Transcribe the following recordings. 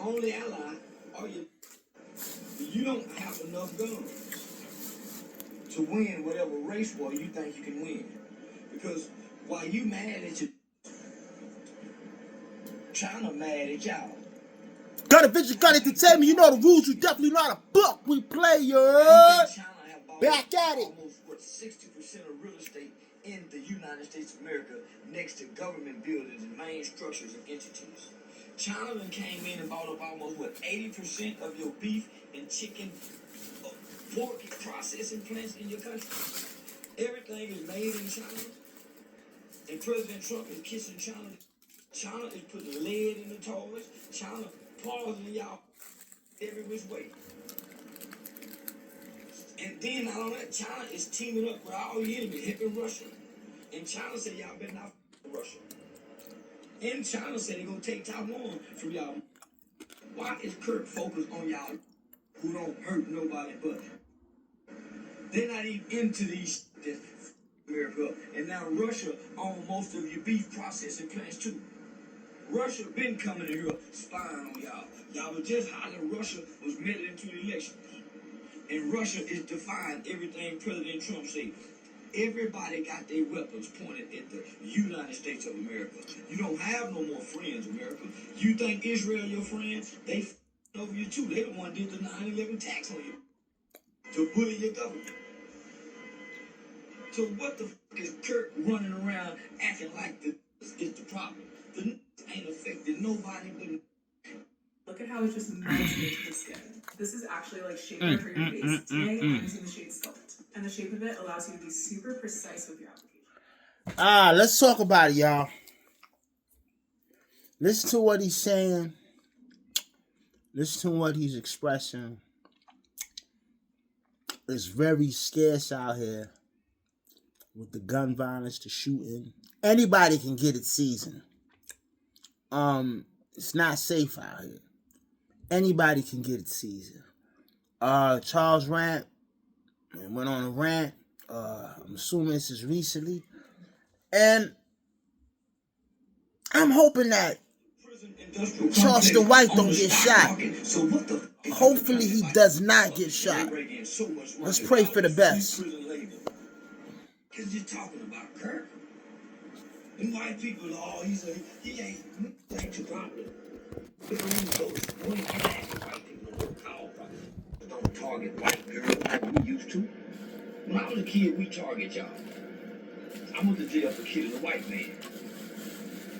only ally are you. You don't have enough guns to win whatever race war you think you can win. Because while you mad at you, China mad at y'all. Got a vision, got it to tell me, you know the rules, you definitely know how to book we play, Back at it. Almost, 60% of real estate in the United States of America next to government buildings and main structures and entities. China came in and bought up almost, 80% of your beef and chicken, pork processing plants in your country. Everything is made in China. And President Trump is kissing China. China is putting lead in the toilets. China poisoning y'all every which way. And then not only that, China is teaming up with all your enemies, helping Russia. And China said y'all better not Russia. And China said they're gonna take Taiwan from y'all. Why is Kirk focused on y'all who don't hurt nobody but? They're not even into these America. And now Russia owns most of your beef processing plants too. Russia been coming in here spying on y'all. Y'all were just hollering Russia was meddling into the election. And Russia is defying everything President Trump said. Everybody got their weapons pointed at the United States of America. You don't have no more friends, America. You think Israel your friends? They over you too. They the one did the 9/11 tax on you to bully your government. So what the fuck is Kirk running around acting like this is the problem? The ain't affecting nobody but. Look at how it's just melted into the skin. This is actually like shaper for your face. Today I'm using the shade Sculpt. And the shape of it allows you to be super precise with your application. Let's talk about it, y'all. Listen to what he's saying. Listen to what he's expressing. It's very scarce out here with the gun violence, the shooting. Anybody can get it seasoned. It's not safe out here. Anybody can get it seasoned. Charles went on a rant. I'm assuming this is recently. And I'm hoping that Charleston White don't get shot. Hopefully he does not get shot. Let's pray for the best. Because you're talking about Kirk. And white people are all, he ain't your problem. Don't target white girls like we used to. When I was a kid, we target y'all. I went to jail for killing a white man.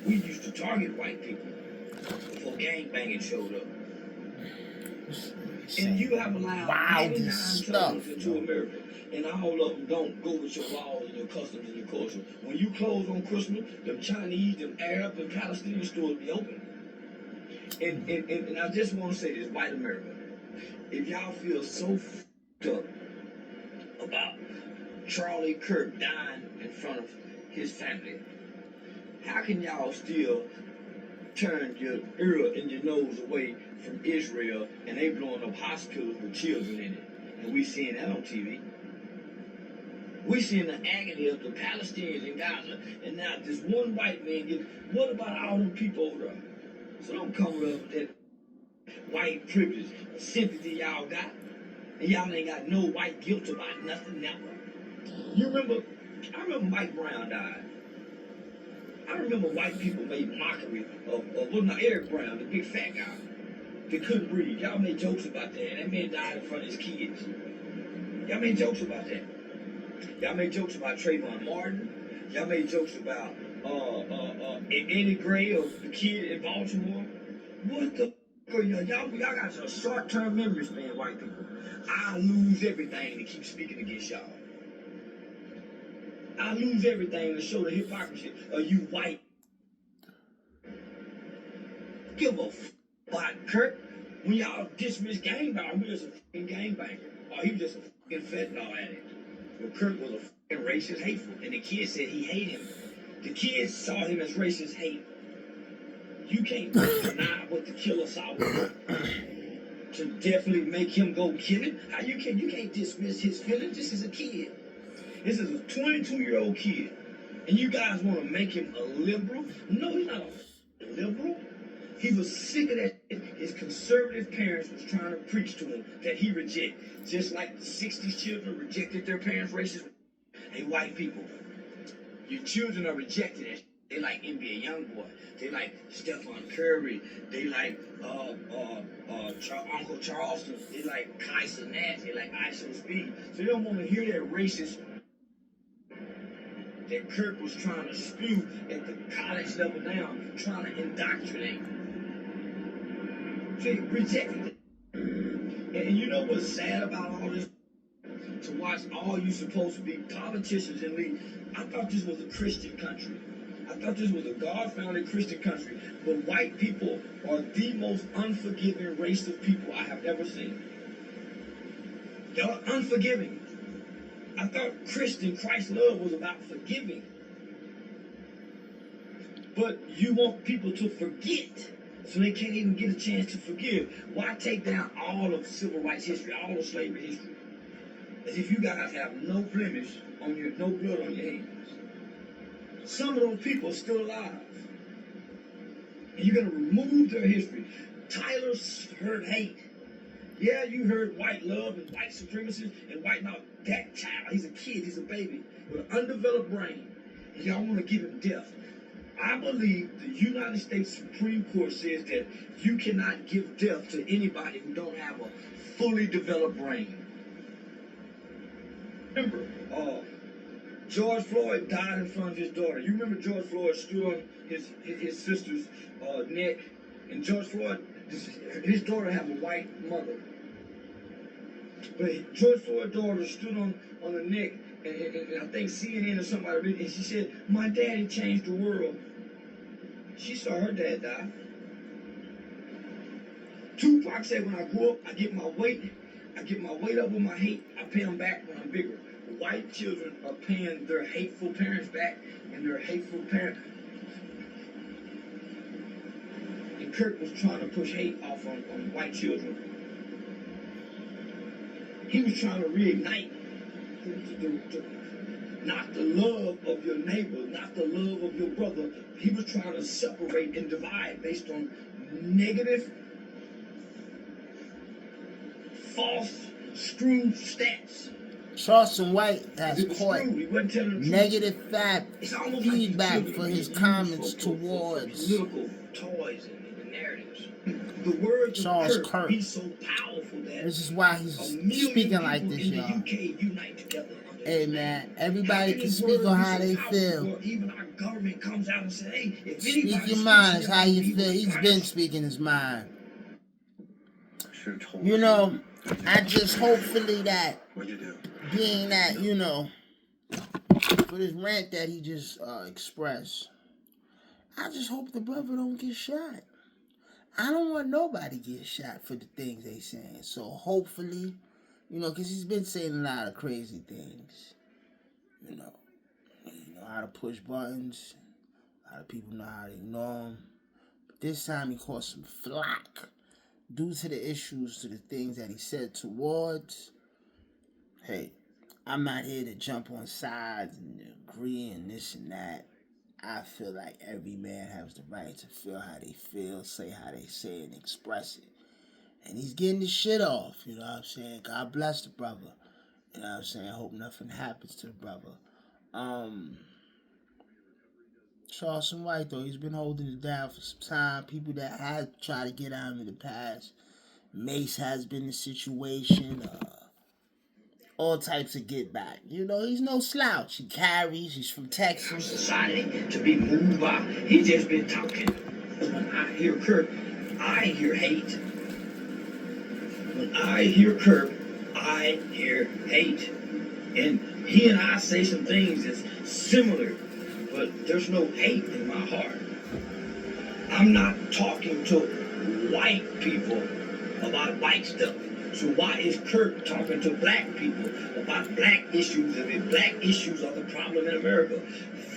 We used to target white people before gangbanging showed up. And you have allowed 89 souls into America. And all of them don't go with your laws and your customs and your culture. When you close on Christmas, them Chinese, them Arab, and Palestinian stores be open. And I just want to say this, white America. If y'all feel so f***ed up about Charlie Kirk dying in front of his family, how can y'all still turn your ear and your nose away from Israel and they blowing up hospitals with children in it? And we seeing that on TV. We seeing the agony of the Palestinians in Gaza, and now this one white man gets. What about all them people over there? So don't come up with that white privilege, sympathy y'all got, and y'all ain't got no white guilt about nothing never. I remember Mike Brown died. I remember white people made mockery of Eric Brown, the big fat guy that couldn't breathe. Y'all made jokes about that. That man died in front of his kids. Y'all made jokes about that. Y'all made jokes about Trayvon Martin. Y'all made jokes about Eddie Gray, the kid in Baltimore. What the f*** y'all got a short-term memory span, white people. I lose everything to keep speaking against y'all. I lose everything to show the hypocrisy of you white. Give a f*** about Kirk. When y'all dismiss gangbanger, we just a f***ing gangbanger. Or he was just a f***ing fentanyl addict. Well, Kirk was a f***ing racist, hateful. And the kid said he hated him. The kids saw him as racist hate. You can't deny what the killer saw. To definitely make him go kill him. How you can't dismiss his feelings. This is a kid. This is a 22-year-old kid. And you guys want to make him a liberal? No, he's not a liberal. He was sick of that shit his conservative parents was trying to preach to him that he reject. Just like the 60s children rejected their parents' racist. Hey, white people, your children are rejected it. They like NBA Youngboy. They like Stephen Curry. They like Uncle Charleston. They like Kaiser Nash. They like ISO Speed. So they don't want to hear that racist that Kirk was trying to spew at the college level now, trying to indoctrinate. So they rejected it. And you know what's sad about all this? To watch all you supposed to be politicians and lead. I thought this was a Christian country. I thought this was a God-founded Christian country. But white people are the most unforgiving race of people I have ever seen. They're unforgiving. I thought Christ love was about forgiving. But you want people to forget, so they can't even get a chance to forgive. Why take down all of civil rights history, all of slavery history? As if you guys have no blemish on your, no blood on your hands. Some of those people are still alive. And you're going to remove their history. Tyler heard hate. Yeah, you heard white love and white supremacists and white now. That child, he's a kid, he's a baby with an undeveloped brain. And y'all want to give him death. I believe the United States Supreme Court says that you cannot give death to anybody who don't have a fully developed brain. Remember, George Floyd died in front of his daughter. You remember George Floyd stood on his sister's neck, and George Floyd, his daughter had a white mother. But George Floyd's daughter stood on the neck, and I think CNN or somebody, and she said, "My daddy changed the world." She saw her dad die. Tupac said, "When I grow up, I get my weight up with my hate. I pay them back when I'm bigger." White children are paying their hateful parents back, and their hateful parents. And Kirk was trying to push hate off on white children. He was trying to reignite not the love of your neighbor, not the love of your brother. He was trying to separate and divide based on negative, false, screwed stats. Charleston White has caught negative feedback for his comments towards political toys and narratives. The words Charles of Kirk. He's so powerful that This is why he's speaking like this, y'all. Hey man, everybody can speak on how they feel. Even our government comes out and say, "Hey, if speak your mind is how you feel." He's been speaking his mind. You know, I just hopefully that, being that, you know, for this rant that he just expressed, I just hope the brother don't get shot. I don't want nobody to get shot for the things they saying. So hopefully, you know, because he's been saying a lot of crazy things. You know how to push buttons. A lot of people know how to ignore him. But this time he caught some flack due to the issues, to the things that he said towards. Hey, I'm not here to jump on sides and agree and this and that. I feel like every man has the right to feel how they feel, say how they say it, and express it. And he's getting his shit off, you know what I'm saying? God bless the brother. You know what I'm saying? I hope nothing happens to the brother. Charleston White, though, he's been holding it down for some time. People that had tried to get at him in the past. Mace has been the situation. All types of get back. You know, he's no slouch. He carries. He's from Texas. Society to be moved by. He's just been talking. When I hear Kirk, I hear hate. When I hear Kirk, I hear hate. And he and I say some things that's similar, but there's no hate in my heart. I'm not talking to white people about white stuff. So why is Kirk talking to black people about black issues? If black issues are the problem in America,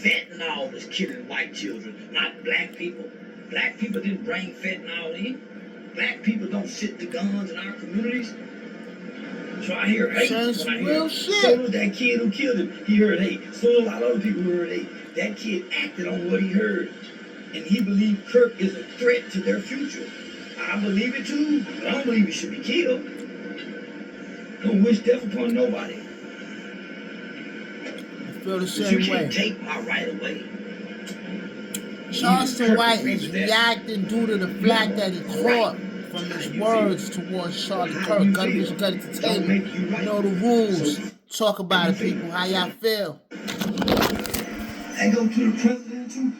fentanyl is killing white children, not black people. Black people didn't bring fentanyl in. Black people don't sit the guns in our communities. So I hear hate. That's real shit. So was that kid who killed him. He heard hate. So a lot of other people heard hate. That kid acted on what he heard. And he believed Kirk is a threat to their future. I believe it too. But I don't believe he should be killed. Don't wish death upon nobody. I feel the But you same can't way. take my right away. Charleston Kirk White agrees is with that. reacting due to the fact that he caught from his words towards Charlie Kirk. Gutter Vision, Gut Entertainment. You know the rules. Talk about it, people. How y'all feel? I go to the president too.